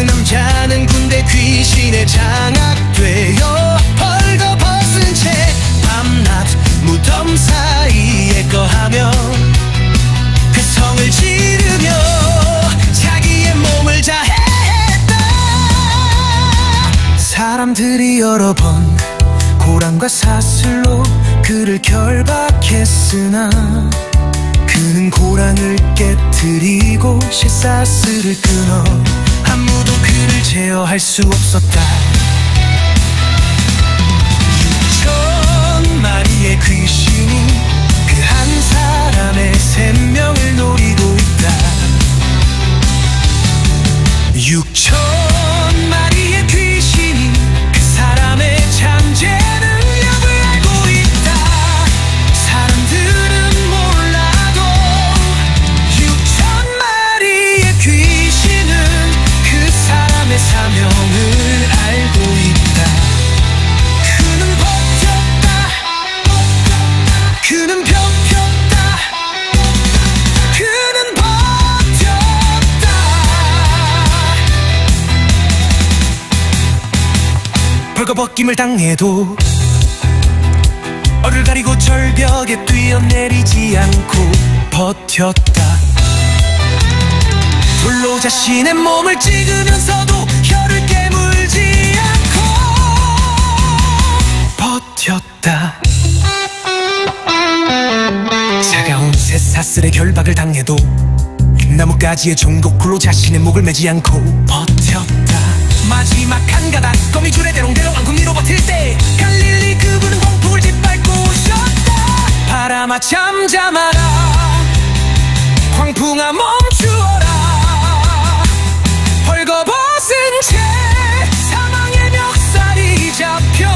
남자는 군대 귀신에 장악되어 벌거벗은 채 밤낮 무덤 사이에 거하며 그 성을 지르며 자기의 몸을 자해했다. 사람들이 여러 번 고랑과 사슬로 그를 결박했으나 그는 고랑을 깨트리고 쇠사슬을 끊어 아무도 그를 제어할 수 없었다. 6천 마리의 귀신이 그 한 사람의 생명을 노리고 있다. 6천 마리의 귀신이 그 사람의 잠재 능력을 알고 있다. 사람들은 몰라도 6천 마리의 귀신은 그 사람의 사명을 알고 있다. 그는 버텼다. 그는 버텼다. 그는 버텼다. 벌거벗김을 당해도 얼을 가리고 절벽에 뛰어내리지 않고 버텼다. 돌로 자신의 몸을 찍으면서도 혀를 깨물지 않고 버텼다. 차가운 쇠사슬의 결박을 당해도 나뭇가지의 종곡굴로 자신의 목을 매지 않고 버텼다. 마지막 한 가닥 거미줄에 대롱대롱 앙금 위로 버틸 때 갈릴리 그분은 홍풍을 짓밟고 오셨다. 바람아 잠잠하라. 광풍아 멈추어라. 벌거벗은 채 사망의 멱살이 잡혀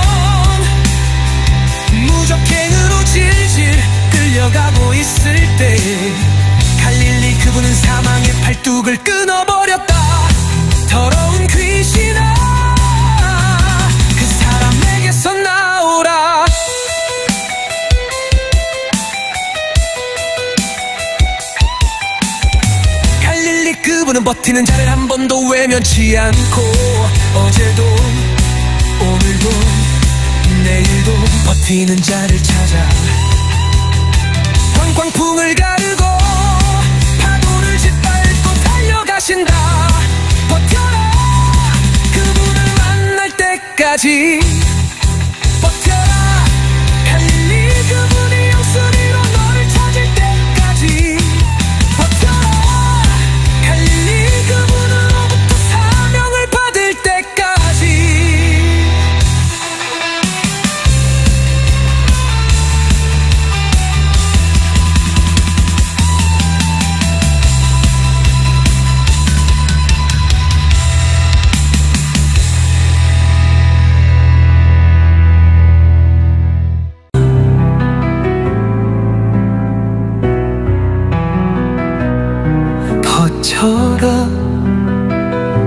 무적행으로 질질 끌려가고 있을 때 갈릴리 그분은 사망의 팔뚝을 끊어버렸다. 더러운 귀신아 그 사람에게서 나오라. 갈릴리 그분은 버티는 자를 한 번도 외면치 않고 어제도 오늘도 내일도 버티는 자를 찾아 광풍을 가르고 파도를 짓밟고 달려가신다. 버텨라. 그분을 만날 때까지 버텨라. 갈릴리 그분이 영순위로 너를 찾을 때까지 버텨라. 갈릴리 그분으로부터 사명을 받을 때까지. 버텨라.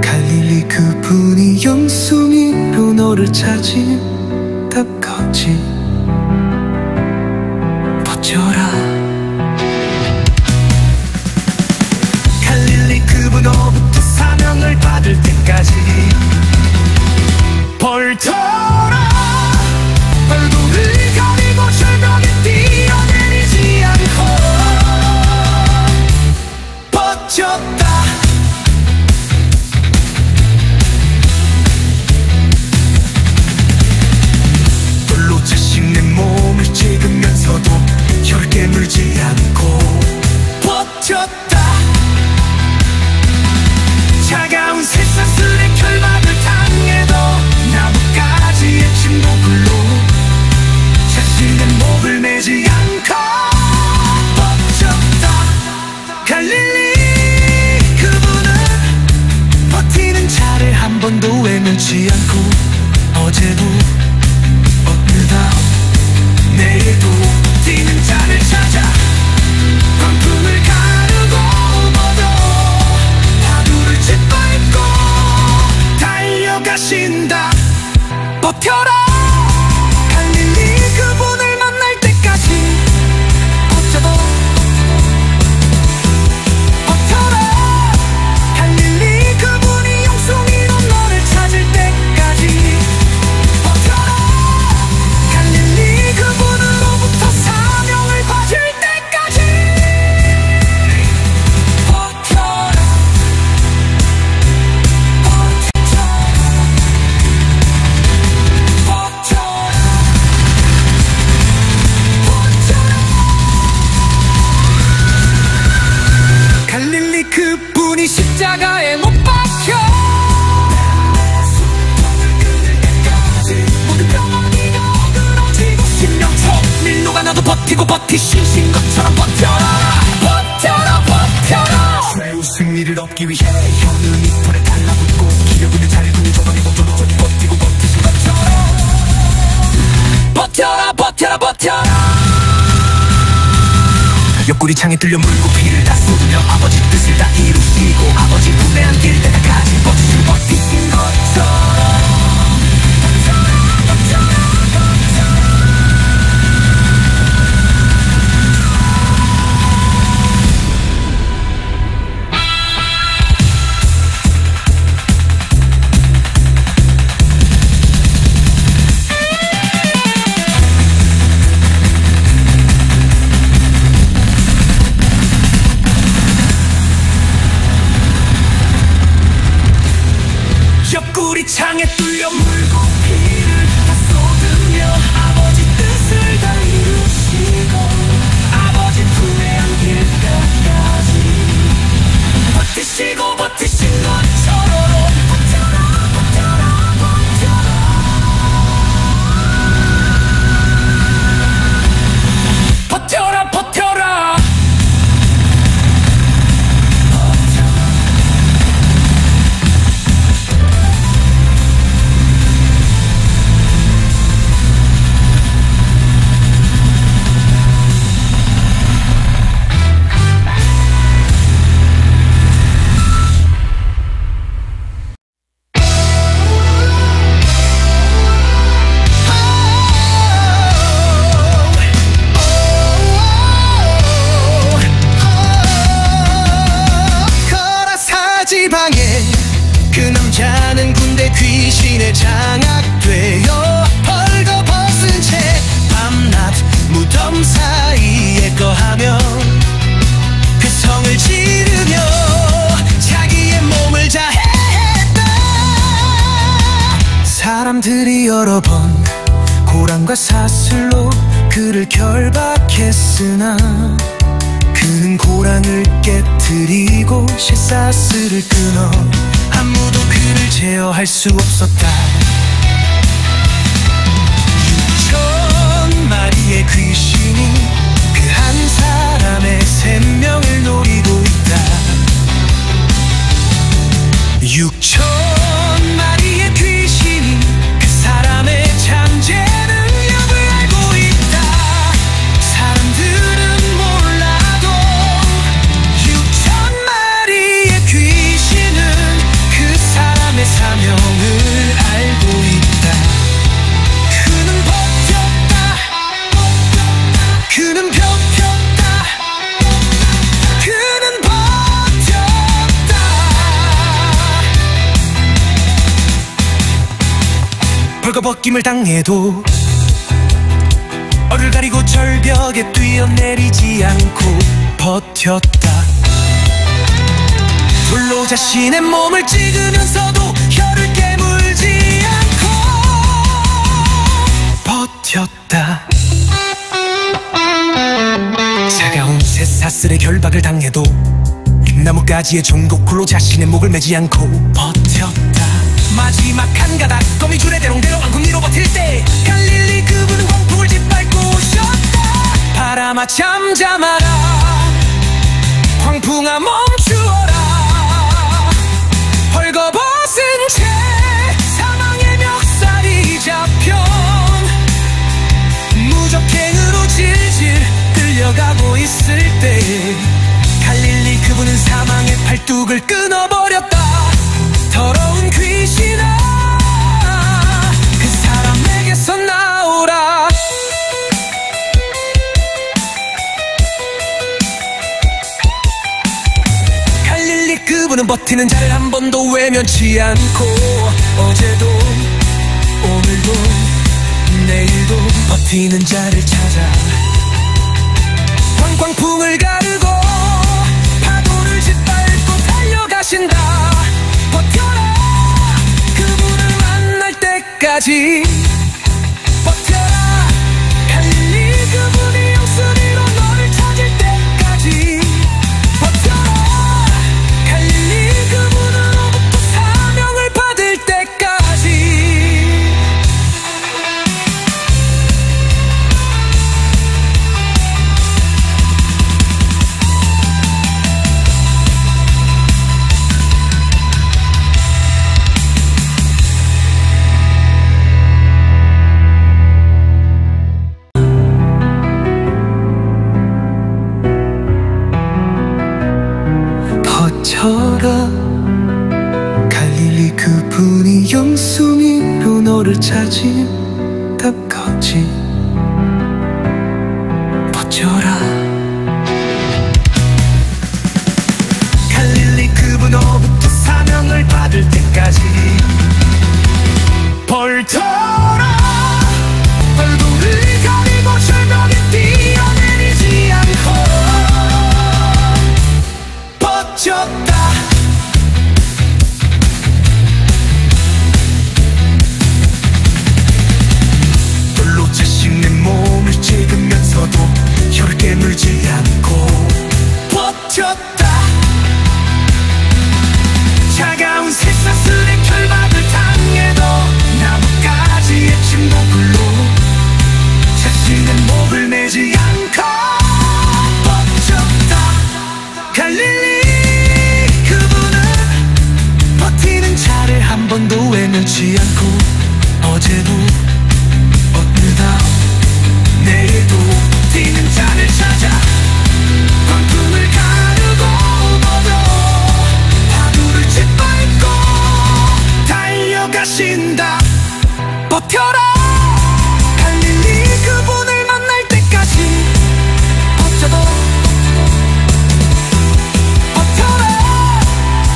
갈릴리 그분이 영숭이로 너를 찾을 때까지 버텨라. 갈릴리 그분으로부터 사명을 받을 때까지 버텨라. 얼굴을 가리고 절벽에 뛰어내리지 않고 버텼다. 돌로 자신의 몸을 찍으면서도 혀를 깨물지 않고 버텼다. 차가운 쇠사슬의 결박을 당해도 나뭇가지의 침묵으로 자신의 목을 매지 않고 버텼다. 갈릴리 버티는 자를 한 번도 외면치 않고 어제도 오늘도 내일도 뛰는 자를 찾아 광풍을 가르고 모두 파도를 짓밟고 달려가신다. 버텨라. 갈릴리 그분을 만날 때까지 어쩌도 버텨라. 갈릴리 그분이 영숭이 살기 위해 현우 이털에 달라붙고 기력은 잘고 저번에 멈춰도 저기 버티고 버티신 것처럼 버텨라 버텨라 버텨라. 옆구리 창에 뚫려 물고 피를 다 쏟으며 아버지 뜻을 다 이루시고 아버지 품에 안길 때까지 버티신 버티신 것처럼 옆구리 창에 뚫려 물고 피를 다 쏟으며 아버지 뜻을 다 이루시고 아버지 품에 안길 때까지 버티시고 버티신 것처럼 버텨라 버텨라 버텨라 버텨라 버텨라. 지방에 그 남자는 군대 귀신에 장악되어 벌거벗은 채 밤낮 무덤 사이에 거하며 그 성을 지르며 자기의 몸을 자해했다. 사람들이 여러 번 고랑과 사슬로 그를 결박했으나 그는 고랑을 깨트리고 쇠사슬을 끊어 아무도 그를 제어할 수 없었다. 6천 마리의 귀신이 그 한 사람의 생명을 노리고 있다. 6천 마리의 귀신이 그 사람의 잠재 능력을 알고 있다. 사람들은 사명을 알고 있다. 그는 버텼다. 그는 버텼다. 그는 버텼다. 벌거벗김을 당해도 얼을 가리고 절벽에 뛰어내리지 않고 버텼다. 돌로 자신의 몸을 찍으면서도 혀를 깨물지 않고 버텼다. 차가운 쇠사슬의 결박을 당해도 나뭇가지의 종곡굴로 자신의 목을 매지 않고 버텼다. 마지막 한 가닥 거미줄에 대롱대롱 앙금 위로 버틸 때 갈릴리 그분은 광풍을 짓밟고 오셨다. 바람아 잠잠하라. 광풍아 멈추어라. 벌거벗은 채 사망의 멱살이 잡혀 무적행으로 질질 끌려가고 있을 때 갈릴리 그분은 사망의 팔뚝을 끊어버렸다. 더러운 귀신아 그 사람에게서 나오라. 그분은 버티는 자를 한 번도 외면치 않고 어제도 오늘도 내일도 버티는 자를 찾아 광풍을 가르고 파도를 짓밟고 달려가신다. 버텨라. 그분을 만날 때까지 버텨라. 갈릴리 그분이 영순위로 너를 찾을 때까지 그분으로부터 사명을 받을 때까지. 그분이 영숭이로 너를 찾은 답거지. 버텨라. 갈릴리 그분으로부터 사명을 받을 때까지 벌쳐라. 얼굴을 가리고 절벽에 뛰어내리지 않고 버텼다. 돌로 자신의 몸을 찍으면서도 혀를 깨물지 않고 버텼다. 차가운 쇠사슬의 결박을 당해도 나뭇가지의 침묵으로 자신의 목을 내지 않고 버텼다. 갈릴리 그분은 버티는 자를 한 번도 외면치 않고 어제도 오늘도 내일도 버티는 자를 찾아 광풍을 가르고 버려 파도를 짓밟고 달려가신다. 버텨라. 갈릴리 그분을 만날 때까지 버텨도 버텨라.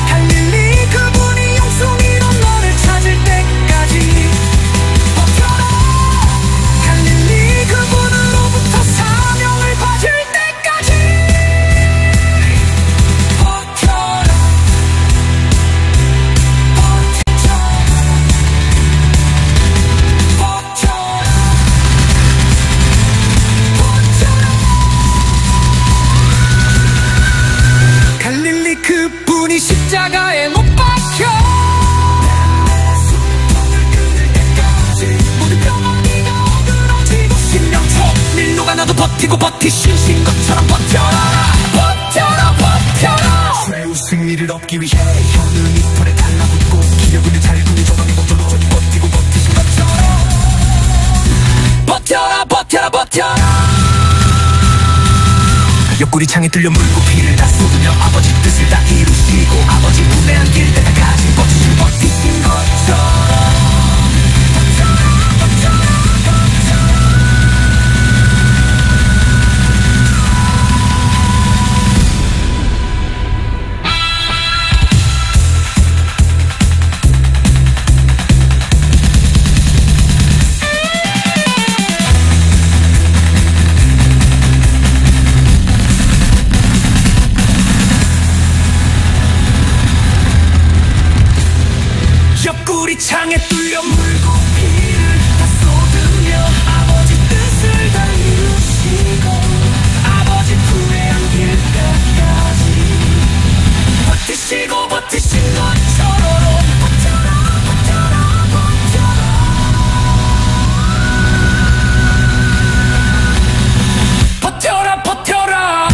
갈릴리 그분이 영숭이로 너를 찾을 때까지 버텨라. 갈릴리 그분으로부터 사명을 받을 때까지 버텨라. 갈릴리 그분이 십자가에 못 박혀 모든 병원이가 어그러지고 신명처럼 밀로가 나도 버티고 버티신 것처럼 버텨라. 버텨라. 버텨라. 최후 승리를 얻기 위해 혀는 이빨에 달라붙고 기력은 잘 군이 조망이 못져도 버티고 버티신 것처럼 버텨라. 버텨라. 버텨라. 옆구리 창에 뚫려 물고 피를 다 쏟으며 아버지 뜻을 다 이루시고 아버지 품에 안길 때까지 버티신 것처럼 옆구리 창에 뚫려 물고 피를 다 쏟으며 아버지 뜻을 다 이루시고 아버지 품에 안길 때까지 버티시고 버티신 것처럼 버텨라. 버텨라. 버텨라. 버텨라. 버텨라.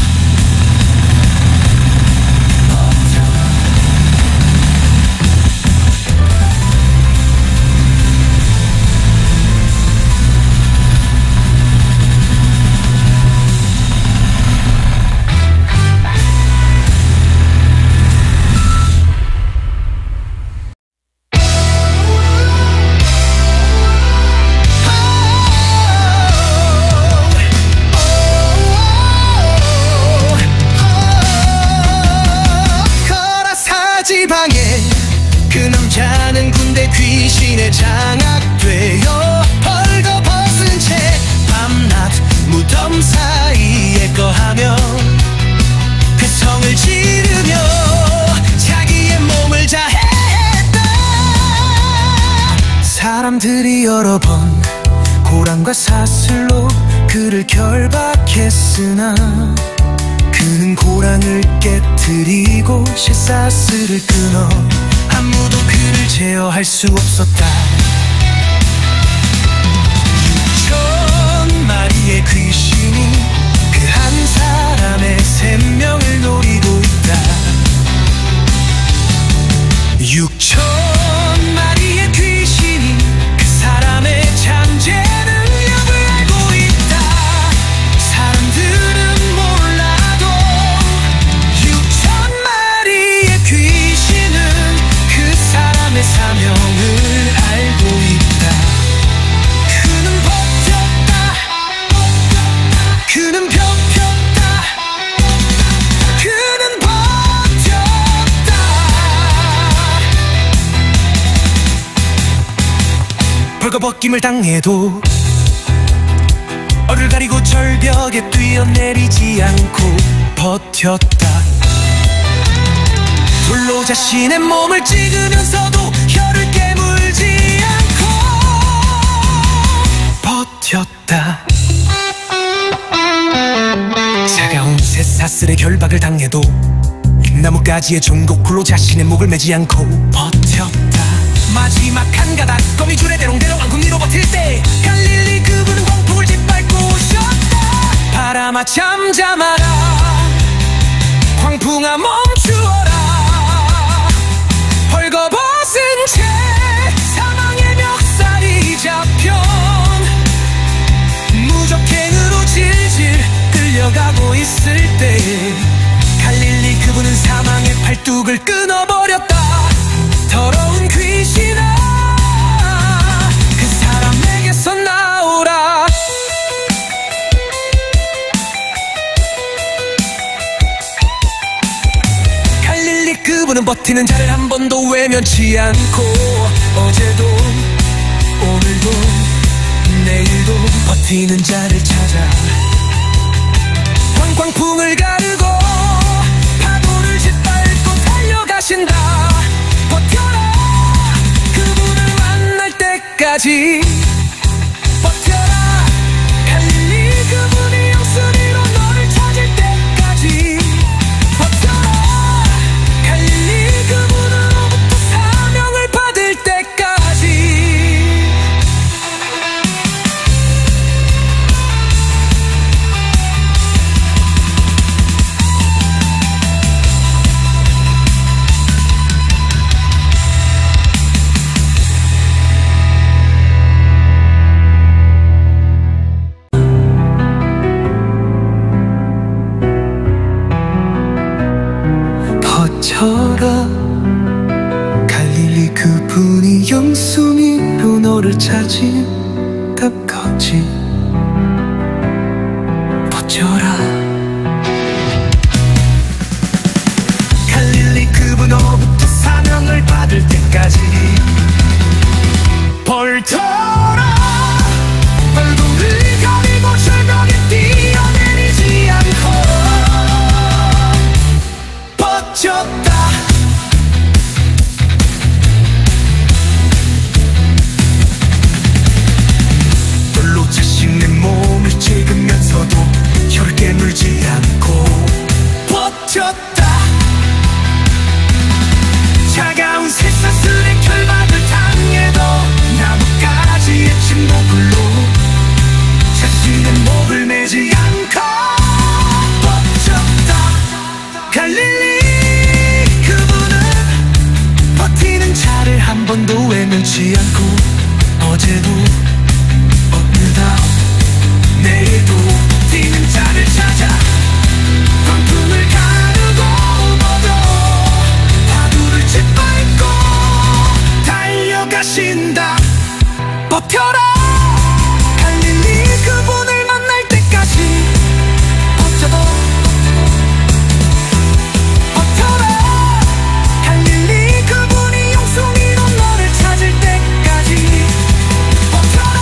지방에 그 남자는 군대 귀신에 장악되어 벌거벗은 채 밤낮 무덤 사이에 거하며 그 성을 지르며 자기의 몸을 자해했다. 사람들이 여러 번 고랑과 사슬로 그를 결박했으나 그는 고랑을 깨트리고 쇠사슬을 끊어 아무도 그를 제어할 수 없었다. 6천 마리의 귀신이 그 한 사람의 생명을 노리고 있다. 6천 마리의 귀신이 그 사람의 잠재 능력을 알고 있다. 사람들은 몰라도 6천 마리의 귀신은 그 사람의 사명 벌거벗김을 당해도 얼을 가리고 절벽에 뛰어내리지 않고 버텼다. 돌로 자신의 몸을 찍으면서도 혀를 깨물지 않고 버텼다. 차가운 쇠사슬의 결박을 당해도 나뭇가지의 종곡으로 자신의 목을 매지 않고 버텼다. 마지막 한 가닥 거미줄에 대롱대롱 앙금 위로 버틸 때 갈릴리 그분은 광풍을 짓밟고 오셨다. 바람아 잠잠하라, 광풍아 멈추어라. 벌거벗은 채 사망의 멱살이 잡혀 무적행으로 질질 끌려가고 있을 때 갈릴리 그분은 사망의 팔뚝을 끊어버렸다. 더러운 귀신아, 그 사람에게서 나오라. 갈릴리 그분은 버티는 자를 한 번도 외면치 않고 어제도 오늘도 내일도 버티는 자를 찾아 광풍을 가르고 파도를 짓밟고 달려가신다. 버텨라, 그분을 만날 때까지 버텨라. 갈릴리 그분이 영순위로 너를 찾을 때까지 버텨라. 갈릴리 그분으로부터 사명을 받을 때까지. 버텨라, 갈릴리 그분이 영순위로 너를 찾을 때까지 버텨라. 갈릴리 그분으로부터 사명을 받을 때까지 버텨라. 얼굴을 가리고 절벽에 뛰어내리지 않고 버텼다. 돌로 자신의 몸을 찍으면서도 혀를 깨물지 않고 버텼다. 차가운 쇠사슬의 결박을 당해도 나뭇가지의 침묵으로 자신의 목을 매지 않고 버텼다. 갈릴리 버티는 자를 한 번도 외면치 않고 어제도 오늘도 내일도 버티는 자를 찾아 광풍을 가르고 버려 파도를 짓밟고 달려가신다. 버텨라, 갈릴리 그분을 만날 때까지 버텨도 버텨라. 갈릴리 그분이 영순위로 너를 찾을 때까지 버텨라.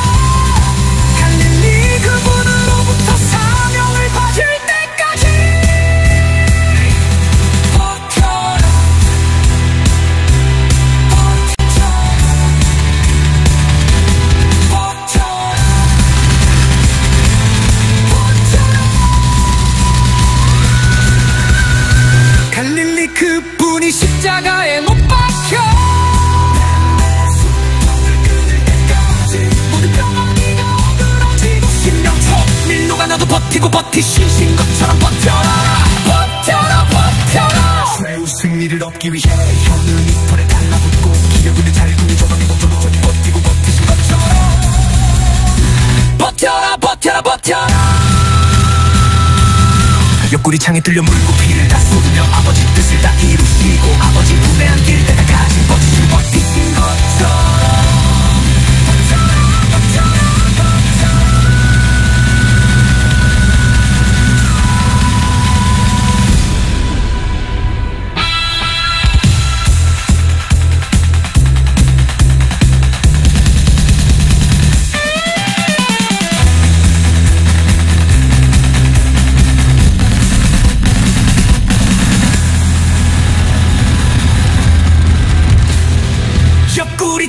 갈릴리 그분으로부터 사명을 받을 때까지 버텨라. 갈릴리 그분이 십자가에 못 박혀 모든 병원이가 어그러지고 신명초 밀로가 나도 버티고 버티신 것처럼 버텨라. 버텨라, 버텨라. 최후 승리를 얻기 위해 혀는 이 털에 달라붙고 기력은 잘 근육 조각이 멈춰도 버티고 버티신 것처럼 버텨라, 버텨라, 버텨라. 옆구리 창에 뚫려 물고 피를 다 쏟으며 아버지 뜻을 다 이루시고 아버지 품에 안길 때까지 버티신 것처럼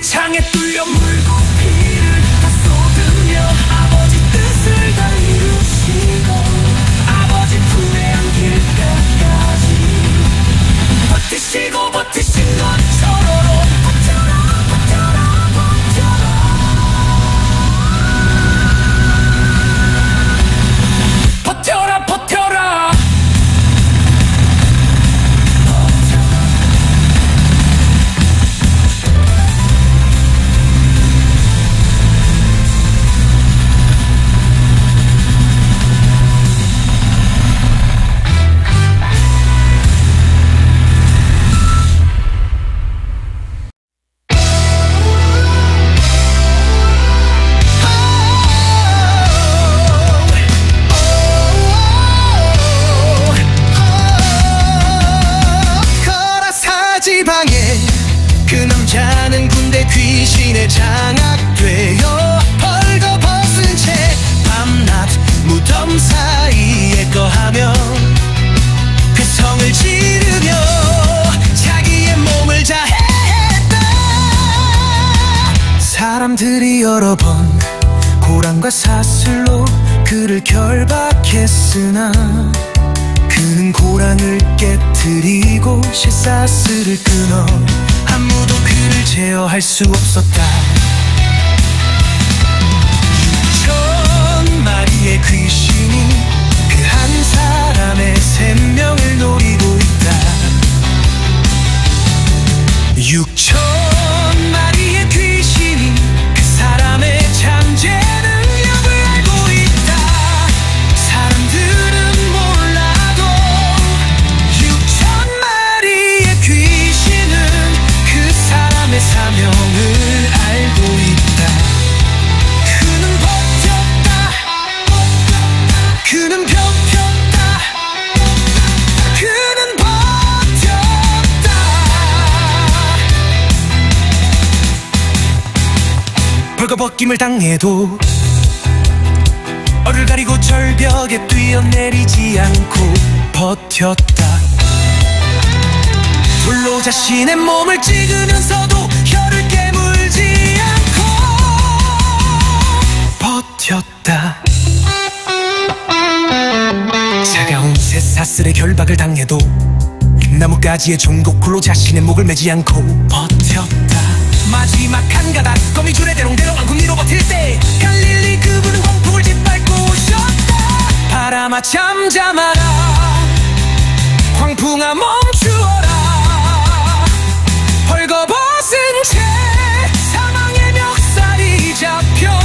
창에 뚫려 물고기를 다 쏟으며 아버지 뜻을 다 이루시고 아버지 품에 안길 때까지 버티시고 버티신 것처럼 버텨라 버텨라 버텨라 버텨라 버텨라. 지방에 그 남자는 군대 귀신에 장악되어 벌거벗은 채 밤낮 무덤 사이에 거하며 그 성을 지르며 자기의 몸을 자해했다. 사람들이 여러 번 고랑과 사슬로 그를 결박했으나 그는 고랑을 깨트리고 쇠사슬을 끊어 아무도 그를 제어할 수 없었다. 6천 마리의 귀신이 그 한 사람의 생명을 노리고 있다. 6천 마리의 귀신이 그 사람의 잠재 능력을 알고 있다. 사람들은 사명을 알고 있다. 그는 버텼다. 그는 버텼다. 그는 버텼다. 벌거벗김을 당해도 얼을 가리고 절벽에 뛰어내리지 않고 버텼다. 불로 자신의 몸을 찍으면서도 혀를 깨물지 않고 버텼다. 차가운 쇠사슬의 결박을 당해도 나뭇가지의 종곡굴로 자신의 목을 매지 않고 버텼다. 마지막 한 가닥 거미줄에 대롱대롱 앙금 위로 버틸 때 갈릴리 그분은 광풍을 짓밟고 오셨다. 바람아 잠잠하라. 광풍아 멈추어라. 벌거벗은 채 사망의 멱살이 잡혀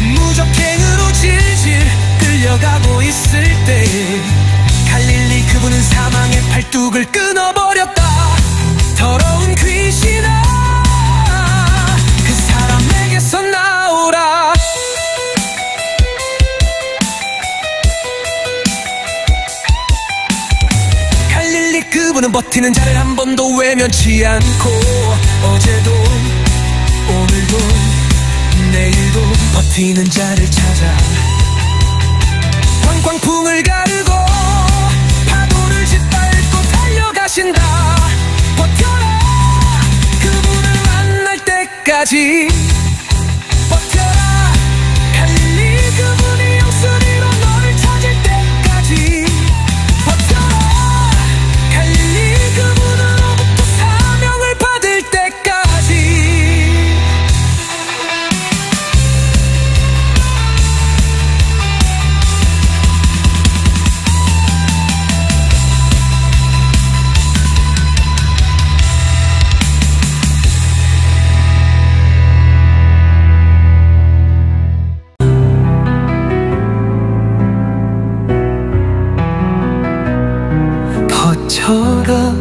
무적행으로 질질 끌려가고 있을 때 갈릴리 그분은 사망의 팔뚝을 끊어버렸다. 더러운 귀신아 그 사람에게서 나오라. 갈릴리 그분은 버티는 자를 한 번도 외면치 않고 어제도 오늘도 내일도 버티는 자를 찾아 광풍을 가르고 파도를 짓밟고 달려가신다. 버텨라 그분을 만날 때까지 버텨라. 갈릴리 그분이 용순이로 너를 찾을 때까지 버텨라. 갈릴리 그분으로부터 사명을 받을 때까지. 버텨라.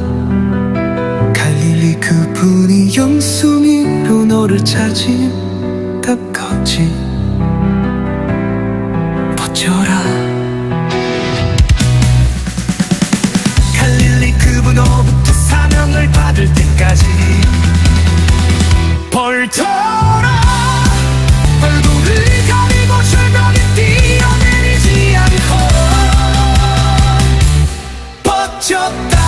갈릴리 그분이 영순이로 너를 찾을 때까지 버텨라. 갈릴리 그분으로부터 사명을 받을 때까지 버텨라. 얼굴을 가리고 절벽에 뛰어내리지 않고 버텼다.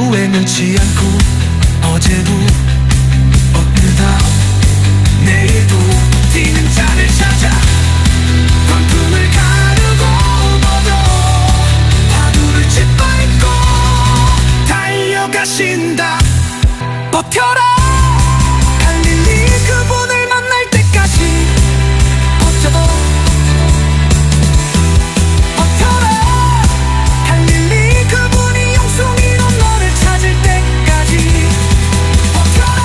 후회 면치 않고 어제도 오늘다 내일도 뛰는 자를 찾아 광풍을 가르고 뻗어 파도를 짓밟고 달려가신다. 버텨라 갈릴리 그분을 만날 때까지 버텨도 버텨라 갈릴리 그분이 용송이로 너를 찾을 때까지 버텨라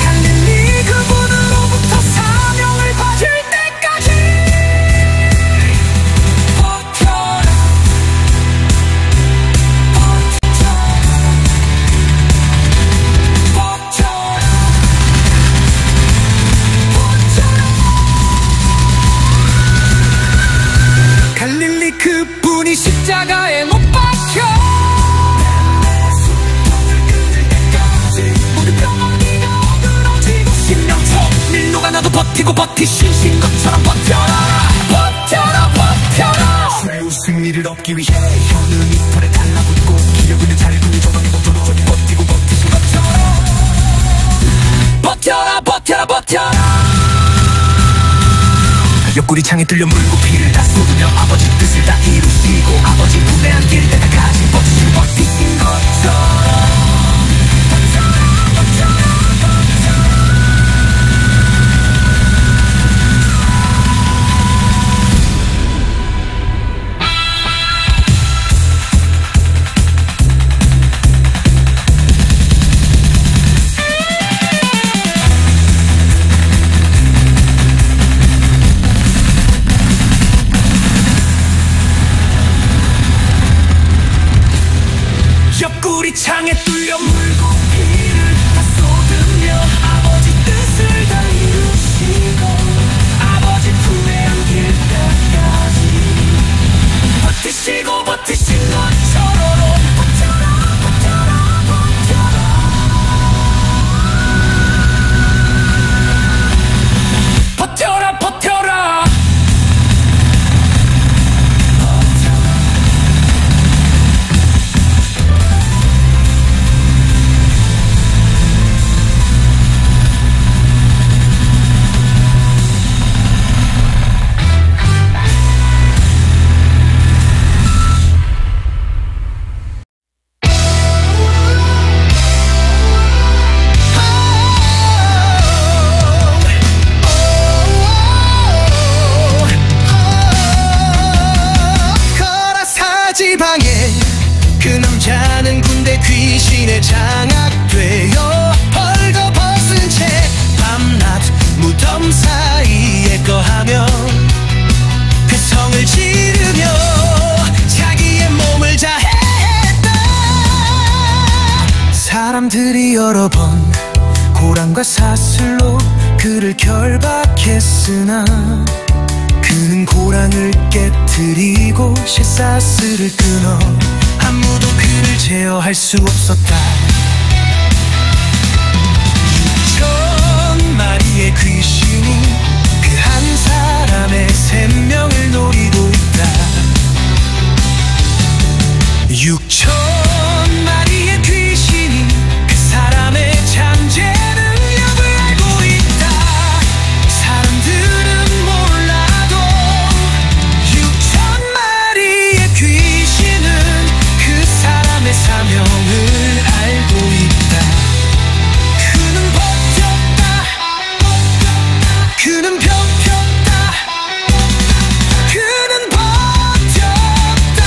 갈릴리 그분으로부터 사명을 받을 때까지 버텨라 갈릴리 그분이 십자가에 못 박혀 모두 병원이 어그러지고 신명처럼 밀로가 나도 버티고 버티신 것처럼 버텨라 버텨라 버텨라 최후 승리를 얻기 위해 혀는 이털에 달라붙고 기력은 잘근이 조망이 멈춰도 버티고 버티신 것처럼 버텨라 버텨라 버텨라. 옆구리 창에 뚫려 물고 피를 다 쏟으며 아버지 뜻을 다 이루시고 아버지 품에 안길 때까지 버티시고 버티신 것처럼 옆구리 창에 뚫려 물고 피를 다 쏟으며 아버지 뜻을 다 이루시고 아버지 품에 안길 때까지 버티시고 버티신 것처럼 버텨라 버텨라 버텨라 버텨라 버텨라 지방에 그 남자는 군대 귀신에 장악되어 벌거벗은 채 밤낮 무덤 사이에 거하며 괴성을 지르며 자기의 몸을 자해했다. 사람들이 여러 번 고랑과 사슬로 그를 결박했으나 그는 고랑을 깨트리고 쇠사슬을 끊어 아무도 그를 제어할 수 없었다. 6천 마리의 귀신이 그 한 사람의 생명을 노리고 있다. 6천 마리의 귀신이 그 사람의 잠재 능력을 알고 있다. 사람들은 사명을 알고 있다. 그는 버텼다. 그는 버텼다. 그는 버텼다.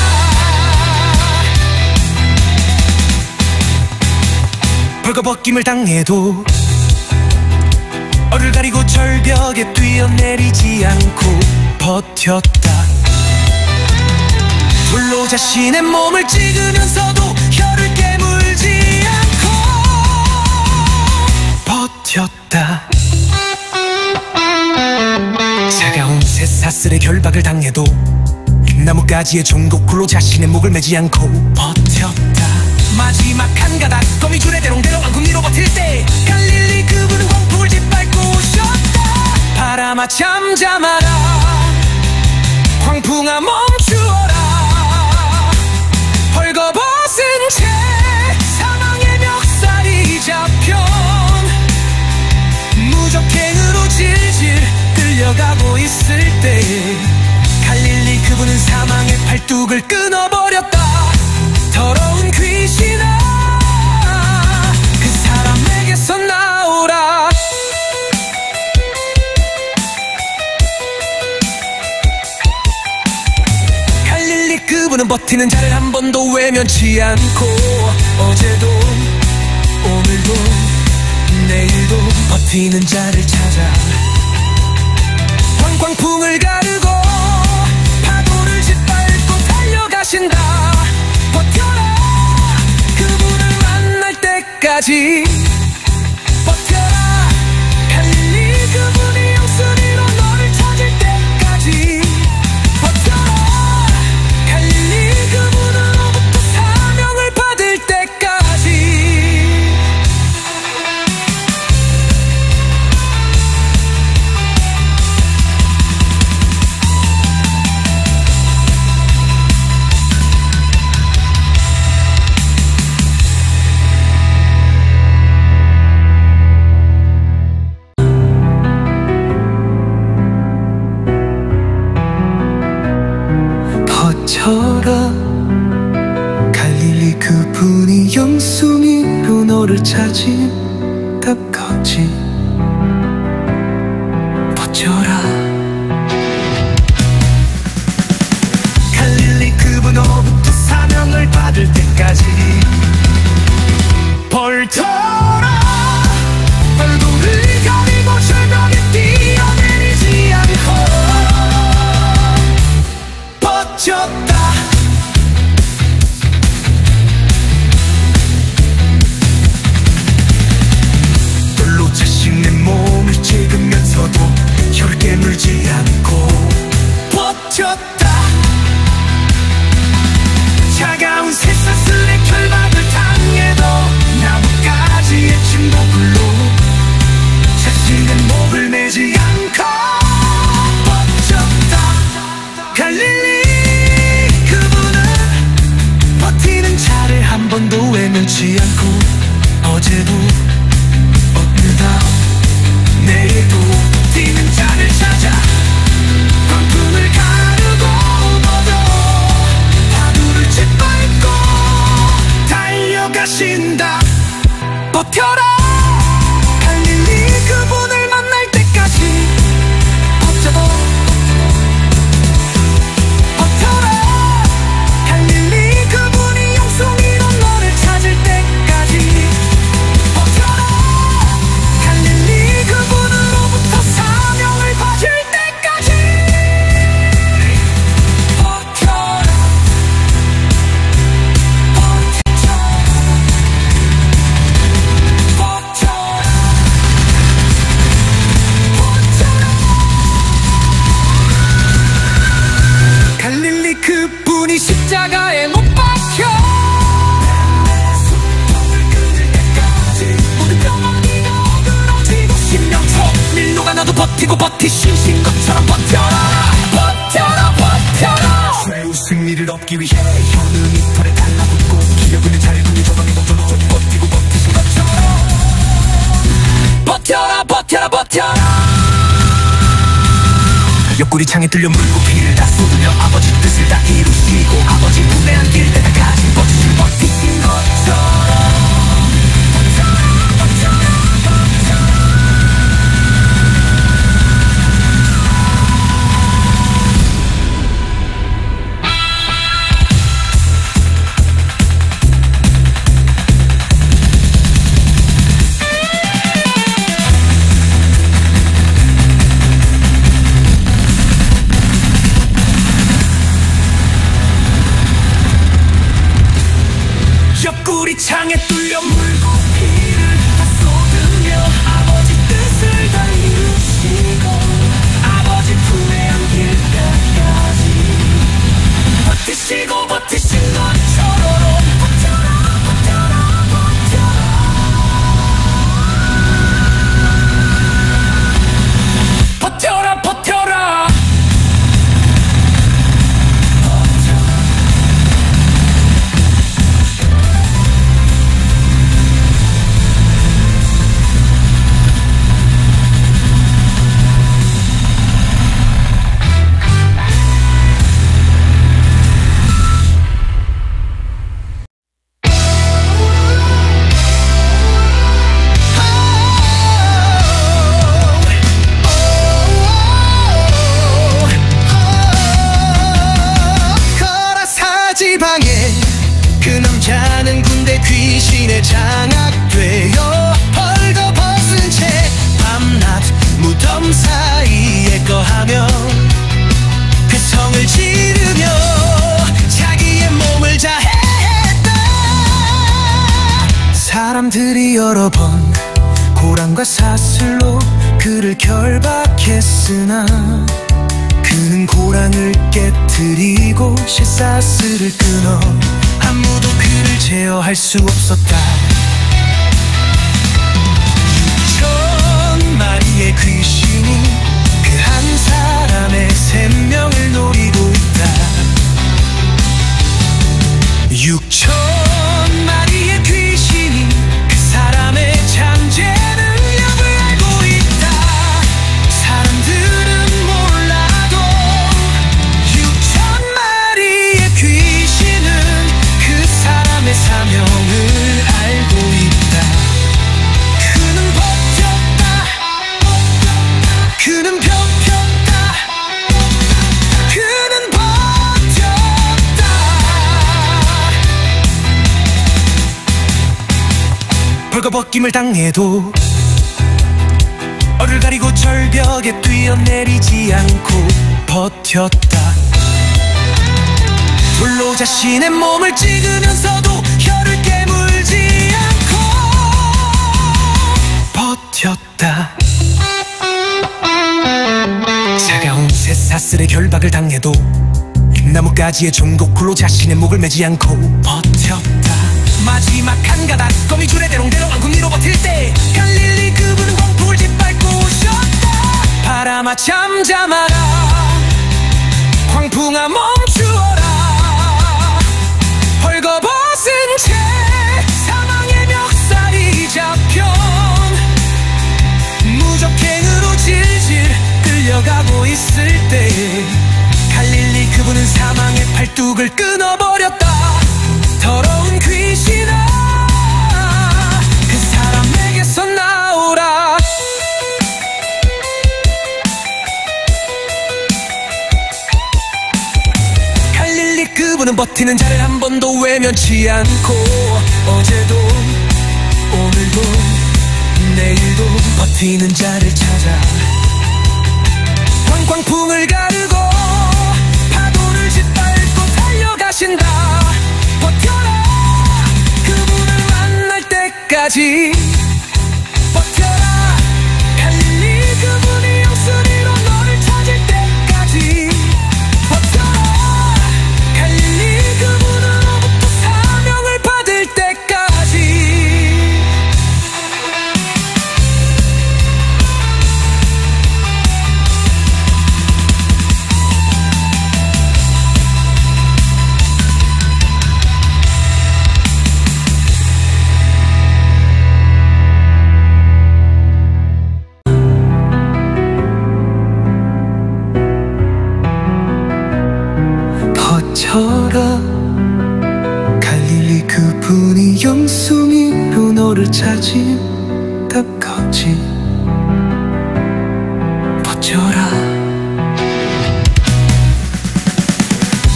벌거벗김을 당해도 얼을 가리고 절벽에 뛰어내리지 않고 버텼다. 불로 자신의 몸을 찍으면서도 혀를 깨물지 않고 버텼다. 차가운 쇠사슬의 결박을 당해도 나뭇가지의 종곡굴로 자신의 목을 매지 않고 버텼다. 마지막 한 가닥 거미줄에 대롱대롱 왕궁 위로 버틸 때 갈릴리 그분은 광풍을 짓밟고 오셨다. 바람아 잠잠하라 광풍아 멈추어라 벌거벗은 채 뚝을 끊어버렸다. 더러운 귀신아, 그 사람에게서 나오라. 갈릴리 그분은 버티는 자를 한 번도 외면치 않고, 어제도 오늘도 내일도 버티는 자를 찾아 황광풍을 가르고 파도를 짓밟고 달려가신다. 버텨라, 그분을 만날 때까지. 버텨라, 갈릴리 그분이 영순이로 너를 찾을 때까지. 버텨라, 갈릴리 그분으로부터 사명을 받을 때까지. 버텨라, 갈릴리 그분이 영순이로 너를 찾을 때까지. 버텨라, 갈릴리 그분으로부터 사명을 받을 때까지. 버텨라, 얼굴을 가리고 절벽에 뛰어내리지 않고. 버텼다, 돌로 자신의 몸을 찍으면서도 혀를 깨물지 않고. 버텼다, 차가운 쇠사슬의 결박을 당해도 나뭇가지의 침묵으로 자신의 목을 매지 않고. 버텼다, 갈릴리 버티는 자를 한 번도 외면치 않고, 어제도 오늘도 내일도 뛰는 자를 찾아 광풍을 가르고 너도 파도를 짓밟고 달려가신다. 버텨라, 갈릴리 그분을 만날 때까지. 버텨도 버텨라, 갈릴리 그분이 영송이로 너를 찾을 때까지. 버텨라, 갈릴리 그분으로부터 사명을 받을 때까지. 버텨라, 버텨라, 갈릴리 그분이 십자가에 못 박혀 모든 병원이 어그러지고 심령초 밀로가 나도 버티고 버티신 것처럼 버텨라. 버텨라, 버텨라, 최후 승리를 얻기 위해 혀는 이 털에 달라붙고 기력은 자를 군이 조망이 멈춰도 버티고 버티신 것처럼. 버텨라, 버텨라, 버텨라. 옆구리 창에 뚫려 물고 피를 다 쏟으며 아버지 뜻을 다 이루시고 아버지 품에 안길 때까지 버티신 것처럼. 옆구리 창에 뚫려 물고 피를 다 쏟으며 아버지 뜻을 다 이루시고 아버지 품에 안길 때까지 버티시고 버티신 것처럼. 버텨라, 버텨라, 버텨라. 버텨라, 버텨라. 장악되어 벌거벗은 채 밤낮 무덤 사이에 거하며 그 성을 지르며 자기의 몸을 자해했다. 사람들이 여러 번 고랑과 사슬로 그를 결박했으나 그는 고랑을 깨트리고 쇠사슬을 끊어 아무도 그를 제어할 수 없었다. 6천 마리의 귀신이 그 한 사람의 생명을 노리고 있다. 6천 마리의 귀신이 그 사람의 잠재 능력을 알고 있다. 사람들은 몰라도 6천 마리의 귀신은 그 사람의 사명을 알고 있다. 그는 버텼다. 그는 버텼다. 그는 버텼다. 벌거벗김을 당해도 얼을 가리고 절벽에 뛰어내리지 않고 버텼다. 불로 자신의 몸을 찍으면서도 혀를 깨물지 않고 버텼다. 차가운 쇠사슬의 결박을 당해도 나뭇가지의 종곡굴로 자신의 목을 매지 않고 버텼다. 마지막 한 가닥 거미줄에 대롱대롱 앙금 위로 버틸 때 갈릴리 그분은 광풍을 짓밟고 오셨다. 바람아 잠잠하라. 광풍아 멈추어라. 벌거벗은 채 사망의 멱살이 잡혀 무적행으로 질질 끌려가고 있을 때 갈릴리 그분은 사망의 팔뚝을 끊어버렸다. 더러운 귀신아 그 사람에게서 나오라. 갈릴리 그분은 버티는 자를 한 번도 외면치 않고 어제도 오늘도 내일도 버티는 자를 찾아 광풍을 가르고 파도를 짓밟고 달려가신다. 버텨라. 그분을 만날 때까지 버텨라. 갈릴리 그분이 영순위로 너를 찾을 때까지 버텨라. 갈릴리 그분으로부터 사명을 받을 때까지. 버텨라. 갈릴리 그분이 영숭이로 너를 찾을 때까지 버텨라.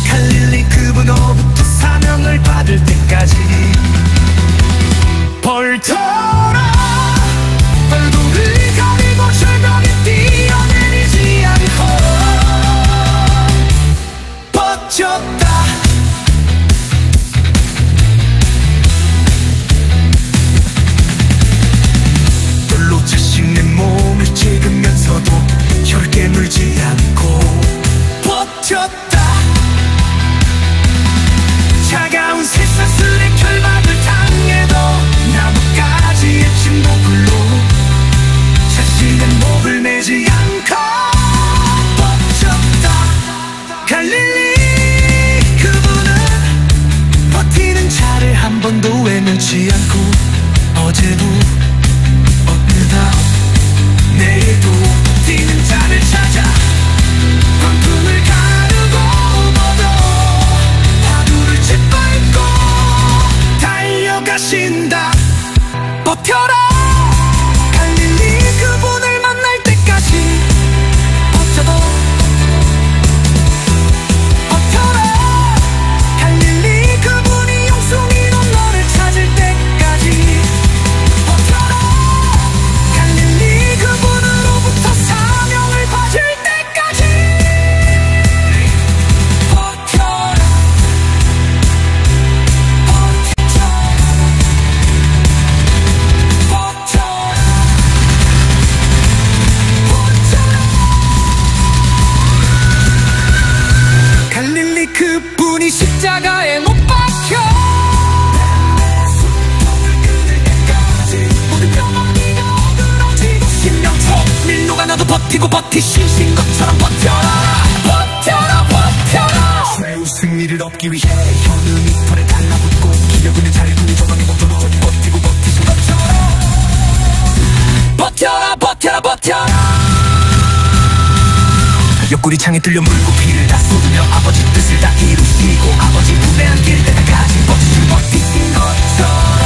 갈릴리 그분으로부터 사명을 받을 때까지 버텨라. 얼굴을 가리고 절벽에 뛰어내리지 않고 버텼다. 별로 자신의 몸을 찍으면서도 혀를 깨물지 않고 버텼다. 차가운 쇠사슬의 결박을 당해도 나뭇가지의 침묵불로 자신의 목을 매지 않고 버텼다. 갈릴리 버티는 자를 한 번도 외면치 않고 어제도 오늘도 내일도 버티는 자를 찾아 광풍을 가르고 넘어 파도를 짓밟고 달려가신다. 버텨라. 갈릴리 그분을 만날 때까지 버텨도 버텨라. 갈릴리 그분이 영숭이로 너를 찾을 때까지 옆구리 창에 뚫려 물고 피를 다 쏟으며 아버지 뜻을 다 이루시고 아버지 품에 안길 때까지 버티신 것처럼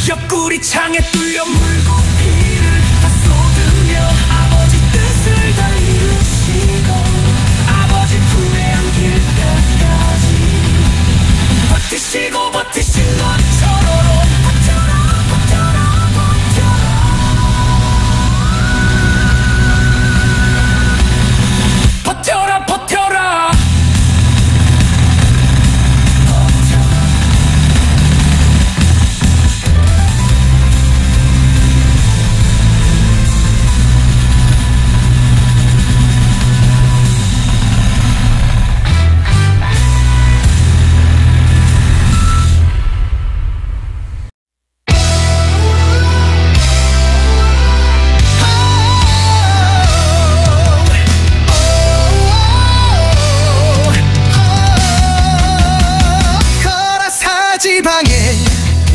옆구리 창에 뚫려 물고 피를 다 쏟으며 아버지 뜻을 다 이루시고 아버지 품에 안길 때까지 버티시고 버티신 것처럼 버텨라 버텨라 지방에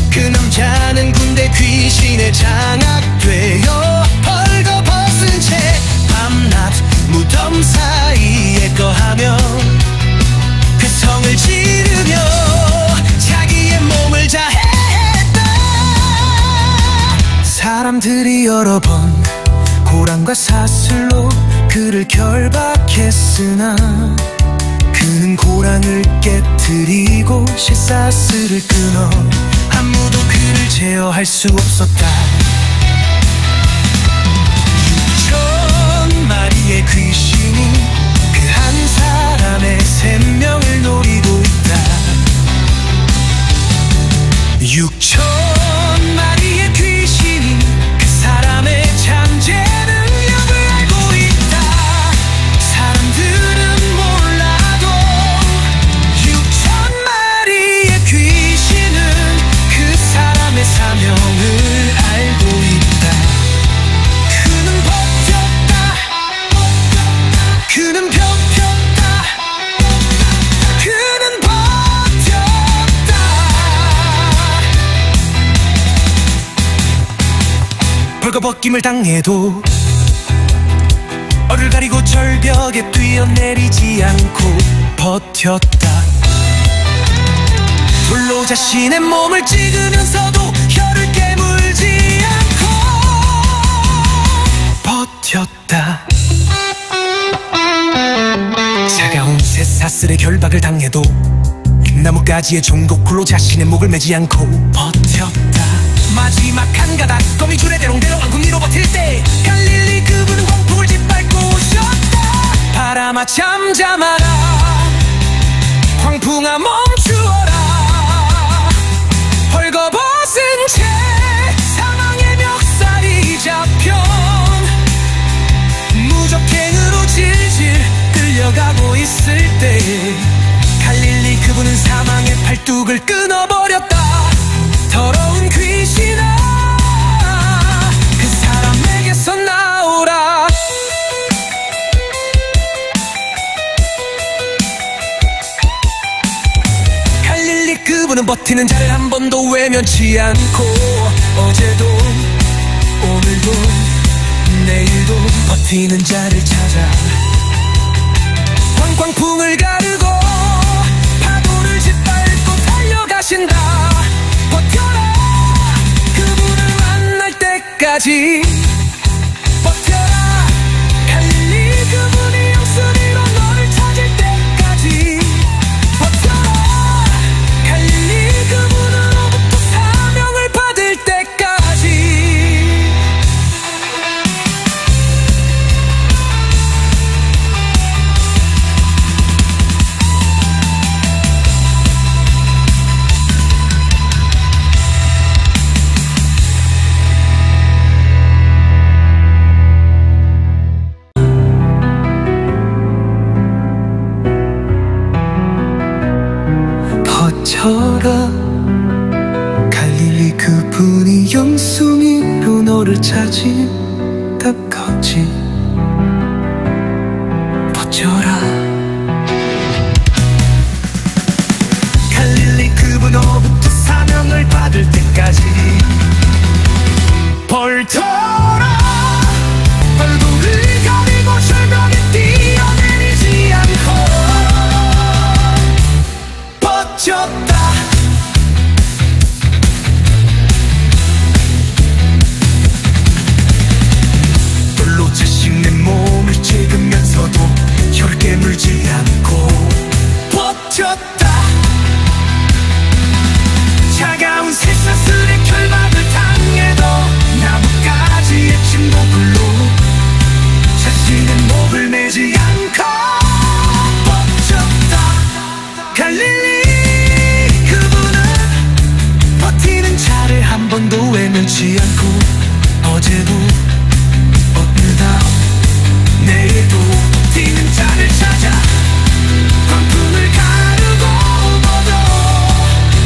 그 남자는 군대 귀신에 장악되어 벌거벗은 채 밤낮 무덤 사이에 거하며 그 성을 지르며 자기의 몸을 자해했다. 사람들이 여러 번 고랑과 사슬로 그를 결박했으나 그는 고랑을 깨트리고 쇠사슬을 끊어 아무도 그를 제어할 수 없었다. 6천 마리의 귀신이 그 한 사람의 생명을 노리고 있다. 6천 마리의 귀신이 그 사람의 잠재 능력을 알고 있다. 사람들은 사명을 알고 있다. 그는 버텼다. 그는 버텼다. 그는 버텼다. 벌거벗김을 당해도 얼을 가리고 절벽에 뛰어내리지 않고 버텼다. 불로 자신의 몸을 찍으면서도 혀를 깨물지 않고 버텼다. 차가운 쇠사슬의 결박을 당해도 나뭇가지의 종곡굴로 자신의 목을 매지 않고 버텼다. 마지막 한 가닥 거미줄에 대롱대롱 앙금 위로 버틸 때 갈릴리 그분은 광풍을 짓밟고 오셨다. 바람아 잠잠하라. 광풍아 멈추어라. 벌거벗은 채 사망의 멱살이 잡혀 무적행으로 질질 끌려가고 있을 때 갈릴리 그분은 사망의 팔뚝을 끊어버렸다. 더러운 귀신아 그 사람에게서 나오라. 그분은 버티는 자를 한 번도 외면치 않고 어제도 오늘도 내일도 버티는 자를 찾아 광풍을 가르고 파도를 짓밟고 달려가신다. 버텨라. 그분을 만날 때까지 버텨라. 갈릴리 그분이 영순위로 너를 찾을 때까지 그분으로부터 사명을 받을 때까지. 걷다가 갈릴리 그분이 영숭이로 너를 찾으다 걷지. 버텨라. 갈릴리 그분으로부터 사명을 받을 때까지 벌터라. 얼굴을 가리고 절벽에 뛰어내리지 않고 버텼다. 불로 자신 내 몸을 찍으면서도 혀를 깨물지 않고 버텼다. 차가운 쇠사슬의 결박을 당해도 나뭇가지의 침묵으로 자신의 목을 매지 않고 버텼다. 갈릴리 그분은 버티는 자를 한 번도 외면치 않고 어제도 오늘다 내일도 버티는 자를 찾아 광풍을 가르고 모두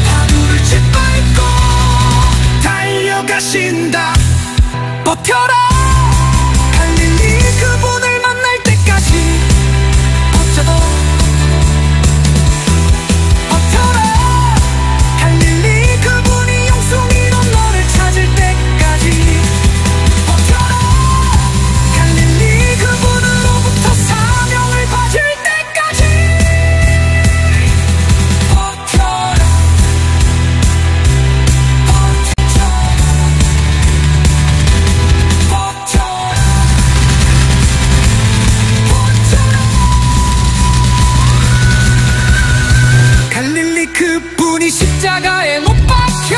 파도를 짓밟고 달려가신다. 버텨라. 갈릴리 그분을 만날 때까지 버텨도 버텨라. 갈릴리 그분이 영숭이로 너를 찾을 때까지 버텨라. 갈릴리 그분으로부터 사명을 받을 때까지 버텨라. 갈릴리 그분이 십자가에 못 박혀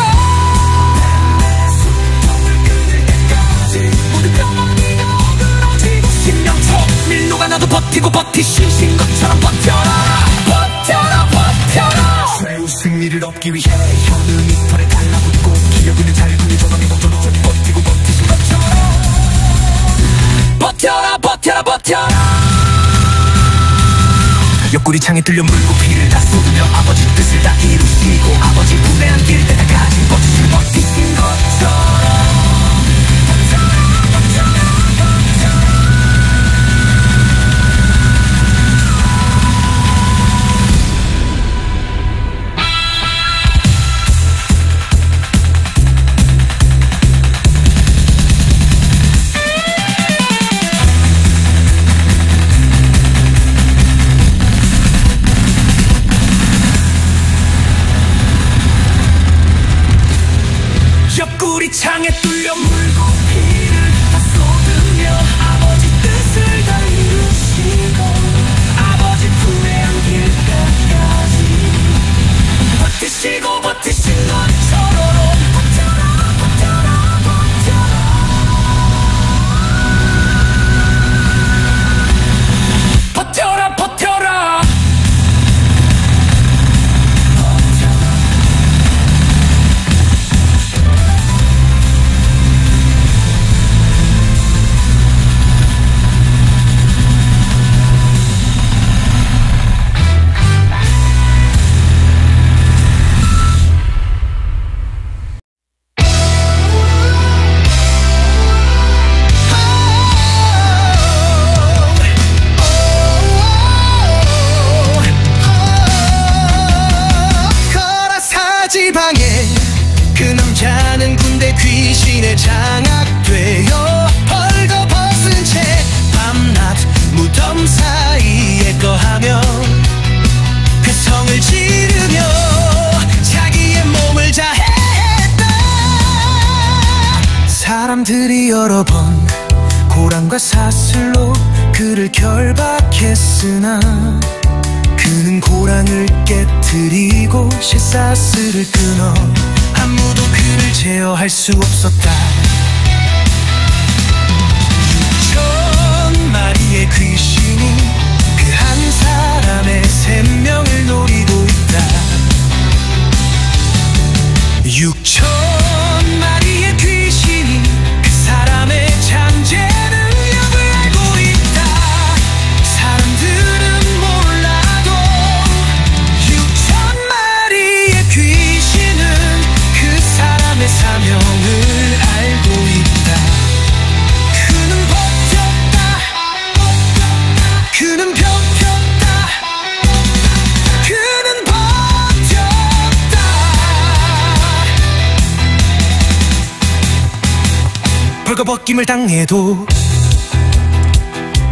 모든 병원이가 어그러지고 신명초 밀로가 나도 버티고 버티신 것처럼 버텨라. 버텨라. 버텨라. 최후 승리를 얻기 위해 현웅이 털에 달라붙고 기력은 잘 구해줘가니 모조리 버티고 버티신 것처럼 버텨라. 버텨라. 버텨라. 옆구리 창에 뚫려 물고 피를 다 쏟으며 아버지 뜻을 다 이루시고 아버지 품에 안길 때까지 버티신 것처럼 옆구리 창에 뚫려 물고 피를 다 쏟으며 아버지 뜻을 다 이루시고 아버지 품에 안길 때까지 버티시고 버티신 것처럼 버텨라. 버텨라. 버텨라. 버텨라. 버텨라. 지방에 그 남자는 군대 귀신에 장악되어 벌거벗은 채 밤낮 무덤 사이에 거하며 그 성을 지르며 자기의 몸을 자해했다. 사람들이 여러 번 고랑과 사슬로 그를 결박했으나 그는 고랑을 깨트리고 쇠사슬을 끊어 아무도 그를 제어할 수 없었다. 6천 마리의 귀신이 그 한 사람의 생명을 노리고 있다. 6천 마리의 귀신이 그 사람의 잠재 능력을 알고 있다. 사람들은 몰라도 6천 마리의 귀신 벌거벗김을 당해도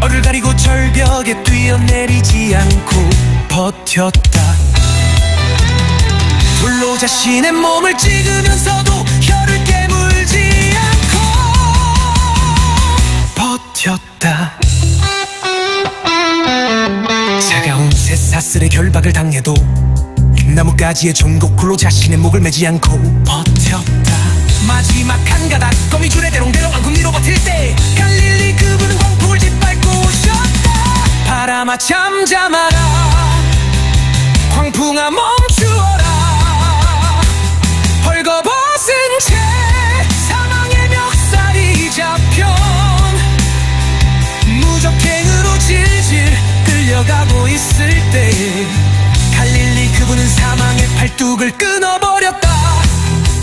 얼을 가리고 절벽에 뛰어내리지 않고 버텼다. 돌로 자신의 몸을 찍으면서도 혀를 깨물지 않고 버텼다. 차가운 쇠사슬의 결박을 당해도 나뭇가지의 종곡굴로 자신의 목을 매지 않고 버텼다. 마지막 한 가닥 거미줄에 대롱대롱 안고 위로 버틸 때 갈릴리 그분은 광풍을 짓밟고 오셨다. 바람아 잠잠하라, 광풍아 멈추어라. 벌거벗은 채 사망의 멱살이 잡혀 무적행으로 질질 끌려가고 있을 때 갈릴리 그분은 사망의 팔뚝을 끊어버렸다.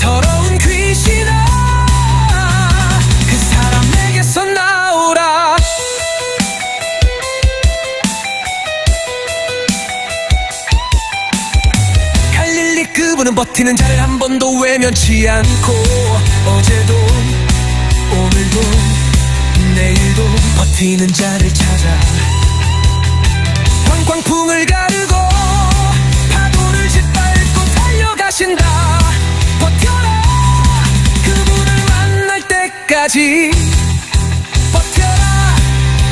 더러운 귀신아, 그 사람에게서 나오라. 갈릴리 그분은 버티는 자를 한 번도 외면치 않고 어제도 오늘도 내일도 버티는 자를 찾아 광풍을 가르고 파도를 짓밟고 달려가신다. 버텨라, 그분을 만날 때까지 버텨라.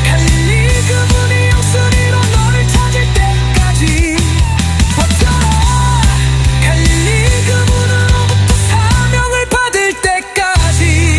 갈릴리 그분이 용순이로 너를 찾을 때까지 버텨라. 갈릴리 그분으로부터 사명을 받을 때까지.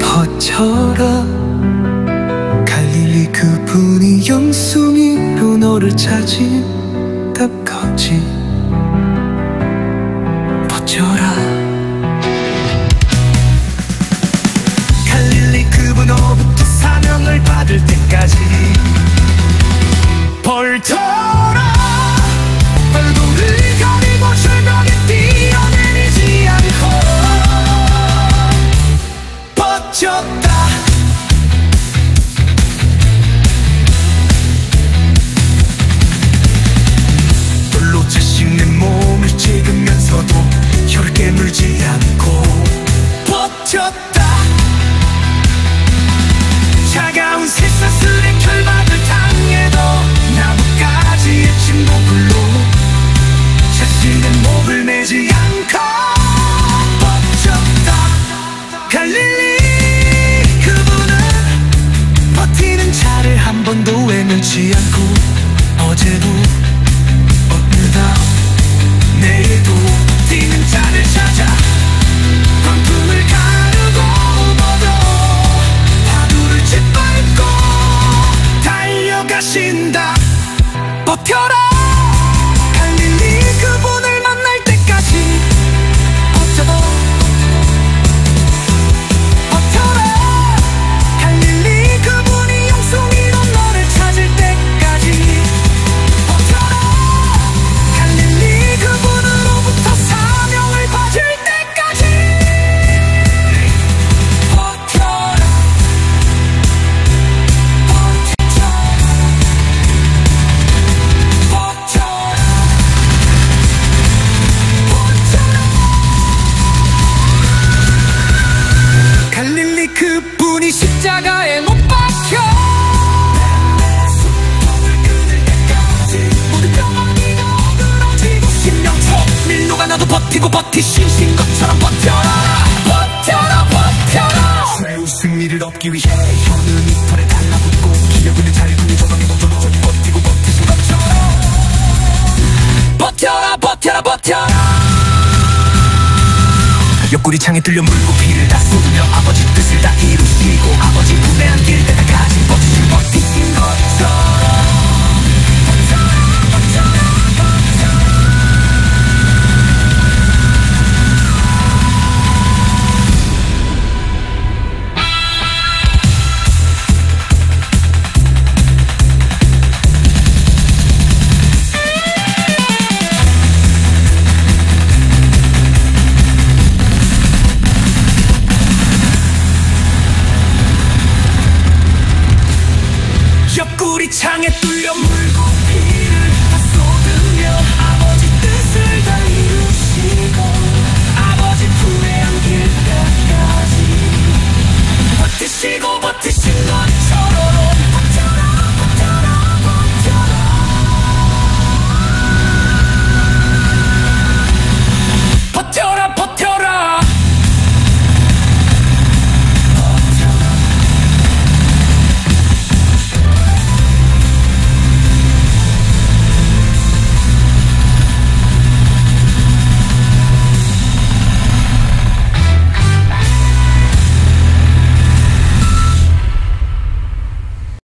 버텨라, 갈릴리 그분이 영숭이로 너를 찾을 때까지 버텨라. 갈릴리 그분으로부터 사명을 받을 때까지 버텨라. 얼굴을 가리고 절벽에 뛰어내리지 않고 버텼다. 돌로 자신의 몸을 찍으면서도 혀를 깨물지 않고 버텼다. 차가운 쇠사슬의 결박을 당해도 나뭇가지의 진도불로 자신의 목을 매지 않고 버텼다. 갈릴리 버티는 자를 한 번도 외면치 않고 어제도 오늘도 내일도 버티는 자를 찾아 광풍을 가르고 버려 파도를 짓밟고 달려가신다. 버텨라, 갈릴리 그분을 만날 때까지 버텨도 버텨라. 갈릴리 그분이 용숭이로 너를 찾을 때까지 버텨라. 갈릴리 그분으로부터 사명을 받을 때까지 버텨라. 갈릴리 그분이 십자가에 못 박혀 모든 병아리가 어그러지고 심령처럼 밀로가 나도 버티고 버티신 것처럼 버텨라. 버텨라, 버텨라. 새 승리를 얻기 위해 혀는 이 털에 달라붙고 기력은 잘 굴리 조망에 멈춰도 버티고 버티신 것처럼 버텨라, 버텨라, 버텨라. 옆구리 창에 뚫려 물고 피를 다 쏟으며 아버지 뜻을 다 이루시고 아버지 품에 안길 때까지 버티신 것처럼 피를 다 쏟으며 아버지 뜻을 다 이루시고 아버지 품에 안길 때까지 버티시고 버티신